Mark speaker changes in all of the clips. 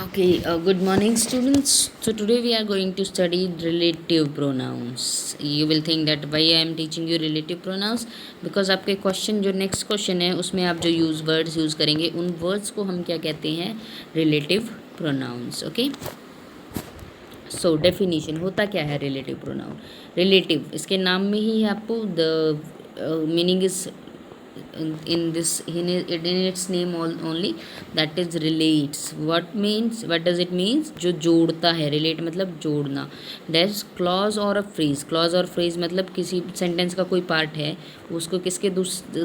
Speaker 1: Okay, good morning, students. So, today we are going to study relative pronouns. You will think that why I am teaching you relative pronouns because आपके question जो next question है उसमें आप जो words use करेंगे उन words को हम क्या कहते हैं relative pronouns. Okay, so definition होता क्या है रिलेटिव प्रोनाउन. रिलेटिव इसके नाम में ही आपको the meaning is in this in its name only, that is relates. What does it means? जो जोड़ता है. relate मतलब जोड़ना. There's clause और a phrase. clause और phrase मतलब किसी सेंटेंस का कोई पार्ट है उसको किसके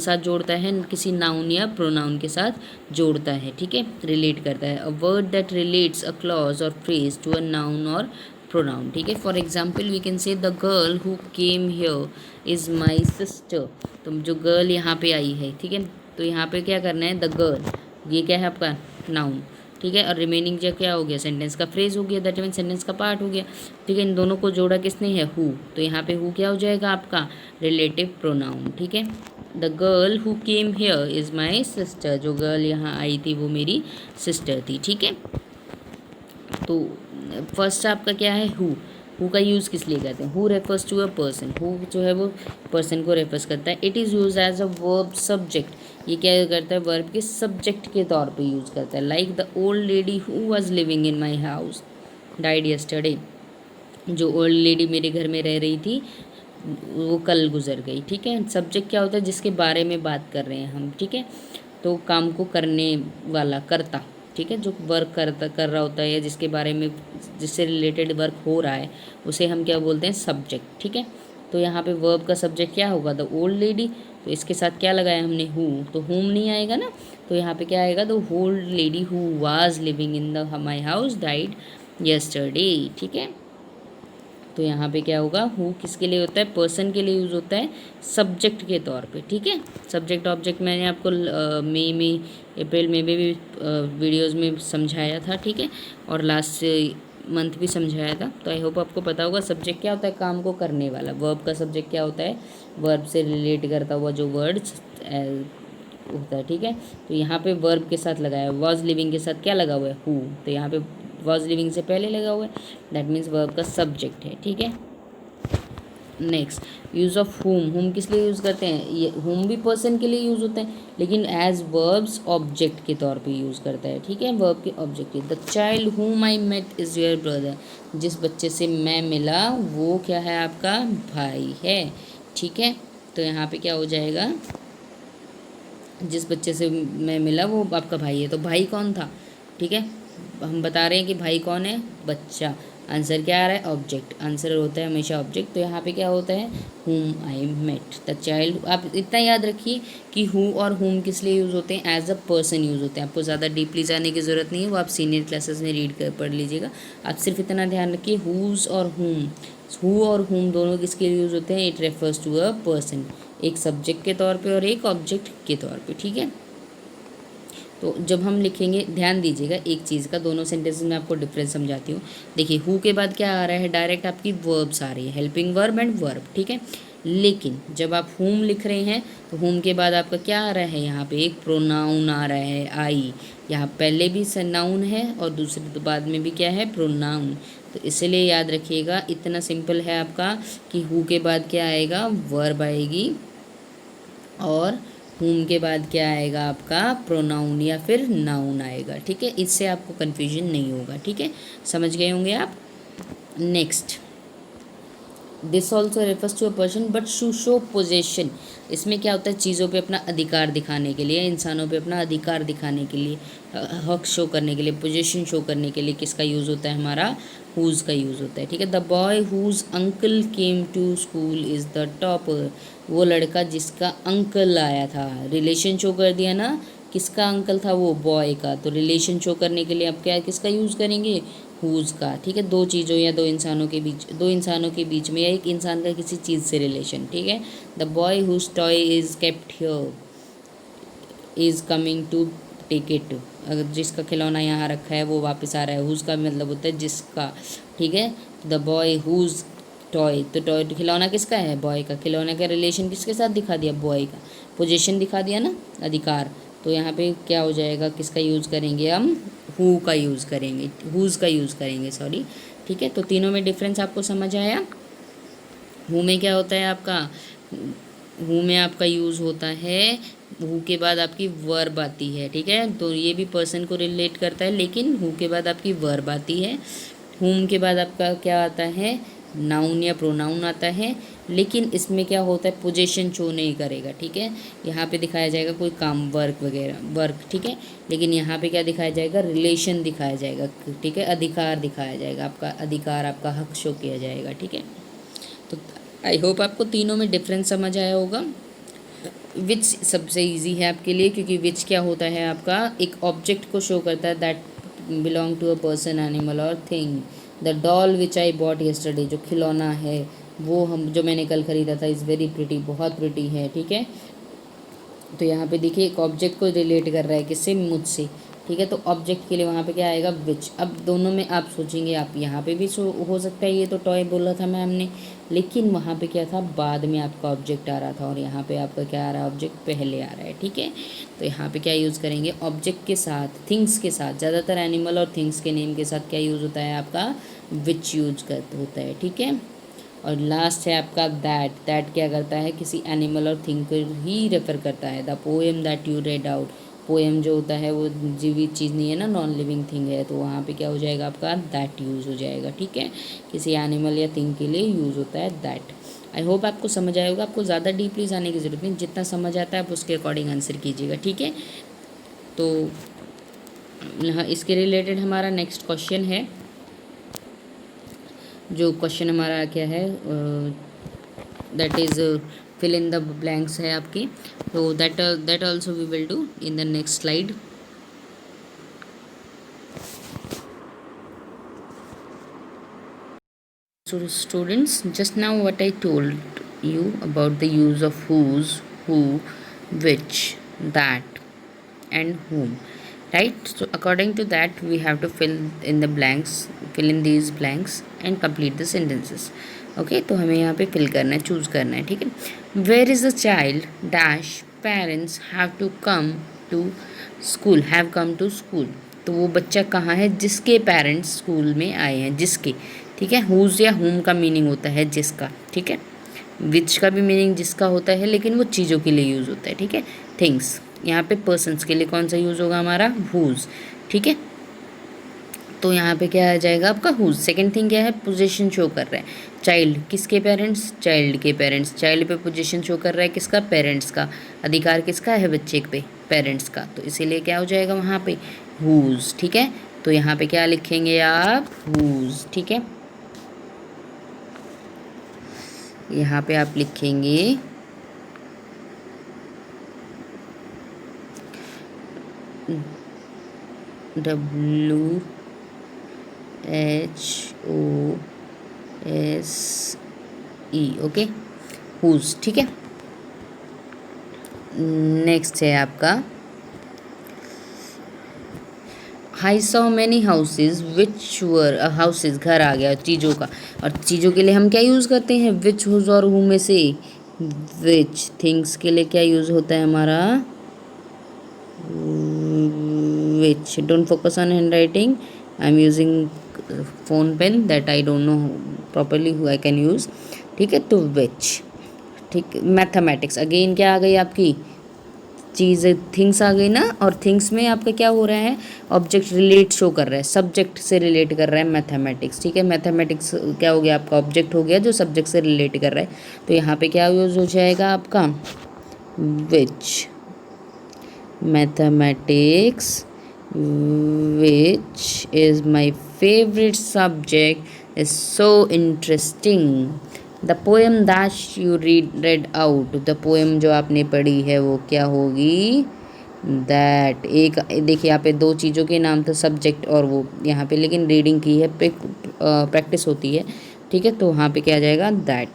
Speaker 1: साथ जोड़ता है, किसी नाउन या प्रोनाउन के साथ जोड़ता है. ठीक है, रिलेट करता है. a word that relates a clause or phrase to a noun or pronoun. ठीक है, for example we can say the girl who came here is my sister. तो जो गर्ल यहाँ पे आई है, ठीक है, तो यहाँ पे क्या करना है, द गर्ल, ये क्या है आपका नाउन. ठीक है, और रिमेनिंग जो क्या हो गया, सेंटेंस का फ्रेज हो गया, दैट मीन सेंटेंस का पार्ट हो गया. ठीक है, इन दोनों को जोड़ा किसने है, हु. तो यहाँ पे हु क्या हो जाएगा आपका रिलेटिव प्रोनाउन. ठीक है, the girl who came here is my sister. जो गर्ल यहाँ आई थी वो मेरी सिस्टर थी. ठीक है, तो फर्स्ट आपका क्या है, हु का यूज़ किस लिए करते हैं. Who refers to a person. Who जो है वो पर्सन को रेफर्स करता है. It is use as a verb subject. ये क्या करता है, वर्ब के सब्जेक्ट के तौर पे यूज़ करता है. Like the old lady who was living in my house died yesterday. जो ओल्ड लेडी मेरे घर में रह रही थी वो कल गुजर गई. ठीक है, सब्जेक्ट क्या होता है, जिसके बारे में बात कर रहे हैं हम. ठीक है, तो काम को करने वाला, करता. ठीक है, जो वर्क कर रहा होता है या जिसके बारे में, जिससे रिलेटेड वर्क हो रहा है, उसे हम क्या बोलते हैं, सब्जेक्ट. ठीक है, तो यहाँ पे वर्ब का सब्जेक्ट क्या होगा, द ओल्ड लेडी. तो इसके साथ क्या लगाया हमने, हु. तो हुम नहीं आएगा ना, तो यहाँ पे क्या आएगा, the old lady who was living in the my house died yesterday. ठीक है, तो यहाँ पे क्या होगा, हु किसके लिए होता है, पर्सन के लिए यूज़ होता है सब्जेक्ट के तौर पे. ठीक है, सब्जेक्ट ऑब्जेक्ट मैंने आपको मई में, अप्रैल में भी वीडियोस में समझाया था. ठीक है, और लास्ट मंथ भी समझाया था. तो आई होप आपको पता होगा सब्जेक्ट क्या होता है, काम को करने वाला. वर्ब का सब्जेक्ट क्या होता है, वर्ब से रिलेट करता हुआ जो वर्ड्स होता है. ठीक है, तो यहाँ पे वर्ब के साथ लगाया, वॉज लिविंग के साथ क्या लगा हुआ है, हु. तो यहाँ पे वॉज लिविंग से पहले लगा हुआ है, दैट मीन्स वर्ब का सब्जेक्ट है. ठीक है, नेक्स्ट यूज़ ऑफ हुम किस लिए यूज़ करते हैं, ये हुम भी पर्सन के लिए यूज़ होता है लेकिन एज वर्ब्स ऑब्जेक्ट के तौर पे यूज़ करता है. ठीक है, वर्ब के object. The child whom I met is your brother. जिस बच्चे से मैं मिला वो क्या है, आपका भाई है. ठीक है, तो यहाँ पे क्या हो जाएगा, जिस बच्चे से मैं मिला वो आपका भाई है. तो भाई कौन था, ठीक है, हम बता रहे हैं कि भाई कौन है, बच्चा. आंसर क्या आ रहा है, ऑब्जेक्ट. आंसर होता है हमेशा ऑब्जेक्ट. तो यहाँ पे क्या होता है, हुम आई मेट द चाइल्ड. आप इतना याद रखिए कि हु और हुम किस लिए यूज़ होते हैं, एज अ पर्सन यूज़ होते हैं. आपको ज़्यादा डीपली जाने की ज़रूरत नहीं है, वो आप सीनियर क्लासेस में रीड कर पढ़ लीजिएगा. आप सिर्फ इतना ध्यान रखिए, हुज और हुम, हु और हुम दोनों किसके लिए यूज़ होते हैं, it refers to a person, एक सब्जेक्ट के तौर पे और एक ऑब्जेक्ट के तौर पे. ठीक है, तो जब हम लिखेंगे, ध्यान दीजिएगा एक चीज़ का, दोनों सेंटेंसेस में आपको डिफरेंस समझाती हूँ. देखिए, हु के बाद क्या आ रहा है, डायरेक्ट आपकी वर्ब्स आ रही है, हेल्पिंग वर्ब एंड वर्ब. ठीक है, लेकिन जब आप हुम लिख रहे हैं तो हुम के बाद आपका क्या आ रहा है, यहाँ पे एक प्रोनाउन आ रहा है, आई. यहाँ पहले भी नाउन है और दूसरे तो बाद में भी क्या है, प्रोनाउन. तो इसलिए याद रखिएगा, इतना सिंपल है आपका कि हु के बाद क्या आएगा, वर्ब आएगी, और हुम के बाद क्या आएगा आपका, प्रोनाउन या फिर नाउन आएगा. ठीक है, इससे आपको कन्फ्यूजन नहीं होगा. ठीक है, समझ गए होंगे आप. Next, this also refers to a person but to show possession. इसमें क्या होता है, चीज़ों पे अपना अधिकार दिखाने के लिए, इंसानों पे अपना अधिकार दिखाने के लिए, हक शो करने के लिए, पोजीशन शो करने के लिए किसका यूज़ होता है, हमारा हुज का यूज़ होता है. ठीक है, the boy whose uncle came to school is the topper. वो लड़का जिसका अंकल आया था, रिलेशन शो कर दिया ना, किसका अंकल था, वो बॉय का. तो रिलेशन शो करने के लिए आप क्या किसका यूज़ करेंगे, हुज का. ठीक है, दो चीज़ों या दो इंसानों के बीच, दो इंसानों के बीच में, या एक इंसान का किसी चीज़ से रिलेशन. ठीक है, the boy whose toy is kept here is coming to take it. अगर जिसका खिलौना यहाँ रखा है वो वापस आ रहा है. हुज का भी मतलब होता है जिसका. ठीक है, द बॉय हुज टॉय, तो टॉय खिलौना किसका है, बॉय का. खिलौने का रिलेशन किसके साथ दिखा दिया, बॉय का. पोजीशन दिखा दिया ना, अधिकार. तो यहाँ पे क्या हो जाएगा, किसका यूज़ करेंगे हम, हु का यूज़ करेंगे, हुज़ का यूज़ करेंगे, सॉरी। ठीक है, तो तीनों में डिफरेंस आपको समझ आया। हु में क्या होता है आपका, हु में आपका यूज़ होता है, हु के बाद आपकी वर्ब आती है। ठीक है, तो ये भी पर्सन को रिलेट करता है, लेकिन हु के बाद आपकी वर्ब आती है। हुम के बाद आपका क्या आता है, नाउन या प्रोनाउन आता है, लेकिन इसमें क्या होता है, पोजीशन शो नहीं करेगा। ठीक है, यहाँ पे दिखाया जाएगा कोई काम, वर्क वगैरह, वर्क। ठीक है, लेकिन यहाँ पे क्या दिखाया जाएगा, रिलेशन दिखाया जाएगा। ठीक है, अधिकार दिखाया जाएगा, आपका अधिकार, आपका हक शो किया जाएगा। ठीक है, तो आई होप आपको तीनों में डिफरेंस समझ आया होगा। विच सबसे इजी है आपके लिए, क्योंकि विच क्या होता है आपका, एक ऑब्जेक्ट को शो करता है, that belong to a person, animal और thing. The doll which I bought yesterday, जो खिलौना है वो हम, जो मैंने कल ख़रीदा था, इज़ वेरी प्रिटी, बहुत प्रिटी है। ठीक है, तो यहाँ पे देखिए एक ऑब्जेक्ट को रिलेट कर रहा है, किससे, मुझसे। ठीक है, तो ऑब्जेक्ट के लिए वहाँ पे क्या आएगा, विच। अब दोनों में आप सोचेंगे, आप यहाँ पे भी हो सकता है, ये तो टॉय बोला था मैम ने, लेकिन वहाँ पे क्या था, बाद में आपका ऑब्जेक्ट आ रहा था, और यहाँ पे आपका क्या आ रहा है, ऑब्जेक्ट पहले आ रहा है। ठीक है, तो यहाँ पे क्या यूज़ करेंगे, ऑब्जेक्ट के साथ, थिंग्स के साथ, ज़्यादातर एनिमल और थिंग्स के नेम के साथ क्या यूज़ होता है आपका, विच यूज कर होता है। ठीक है, और लास्ट है आपका दैट। दैट क्या करता है, किसी एनिमल और थिंग को ही रेफर करता है। The poem that you read out, poem जो होता है वो जीवित चीज़ नहीं है ना, नॉन लिविंग थिंग है, तो वहाँ पे क्या हो जाएगा आपका, दैट यूज़ हो जाएगा। ठीक है, किसी एनिमल या थिंग के लिए यूज़ होता है दैट। आई होप आपको समझ आएगा, आपको ज़्यादा डीपली जाने की ज़रूरत नहीं, जितना समझ आता है आप उसके अकॉर्डिंग आंसर कीजिएगा। ठीक है, तो इसके रिलेटेड हमारा नेक्स्ट क्वेश्चन है, जो क्वेश्चन हमारा क्या है, that is fill in the blanks है आपकी, तो that also we will do in the next slide. So students, just now what I told you about the use of whose, who, which, that and whom, right? So according to that we have to fill in the blanks, fill in these blanks and complete the sentences. Okay, तो हमें यहाँ पे fill करना है, choose करना है। ठीक है, where is the child dash parents have to come to school, have come to school, तो वो बच्चा कहाँ है, जिसके पेरेंट्स स्कूल में आए हैं, जिसके। ठीक है, हुज़ या हुम का मीनिंग होता है जिसका। ठीक है, विच का भी मीनिंग जिसका होता है, लेकिन वो चीज़ों के लिए यूज़ होता है। ठीक है, थिंग्स, यहाँ पे पर्सन्स के लिए कौन सा यूज़ होगा हमारा, हुज़। ठीक है, तो यहाँ पे क्या आ जाएगा आपका हुज़। सेकंड थिंग क्या है, पोजीशन शो कर रहा है, चाइल्ड किसके पेरेंट्स, चाइल्ड के पेरेंट्स, चाइल्ड पे पोजीशन शो कर रहा है किसका, पेरेंट्स का। अधिकार किसका है बच्चे पे, पेरेंट्स का, तो इसीलिए क्या हो जाएगा वहाँ पे, हुज़। ठीक है, तो यहाँ पे क्या लिखेंगे आप, हुज़। ठीक है, यहाँ पे आप लिखेंगे WHOOS। Okay, who's. ठीक है, नेक्स्ट है आपका, I saw many houses which were, houses घर आ गया चीज़ों का, और चीज़ों के लिए हम क्या यूज़ करते हैं, विच, हुज़ और हु में से विच। थिंग्स के लिए क्या यूज़ होता है हमारा, which. Don't focus on hand writing, I am using phone pen, that I don't know properly who I can use. ठीक है, तो विच। ठीक, मैथमेटिक्स, अगेन क्या आ गई आपकी चीज़, थिंग्स आ गई ना, और थिंग्स में आपका क्या हो रहा है, ऑब्जेक्ट रिलेट शो कर रहा है, सब्जेक्ट से रिलेट कर रहा है मैथमेटिक्स। ठीक है, मैथमेटिक्स क्या हो गया आपका, ऑब्जेक्ट हो गया जो सब्जेक्ट से रिलेट कर रहा है, तो यहाँ पे क्या यूज़ हो जाएगा आपका, which. Mathematics, which is my favourite subject, is so interesting. The poem that you read out, the poem जो आपने पढ़ी है वो क्या होगी, दैट। एक देखिए यहाँ पे दो चीज़ों के नाम थे, सब्जेक्ट और वो, यहाँ पे लेकिन रीडिंग की है, प्रैक्टिस होती है। ठीक है, तो वहाँ पे क्या आ जाएगा, दैट।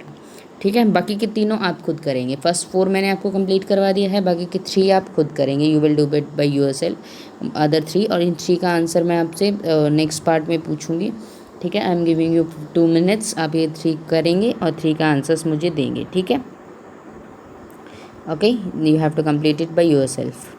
Speaker 1: ठीक है, बाकी के तीनों आप खुद करेंगे, फर्स्ट 4 मैंने आपको कंप्लीट करवा दिया है, बाकी के 3 आप खुद करेंगे, you will do it by yourself, other 3, और इन 3 का आंसर मैं आपसे नेक्स्ट पार्ट में पूछूंगी। ठीक है, I am giving you 2 minutes, आप ये 3 करेंगे और 3 का आंसर्स मुझे देंगे। ठीक है, okay, you have to complete it by yourself.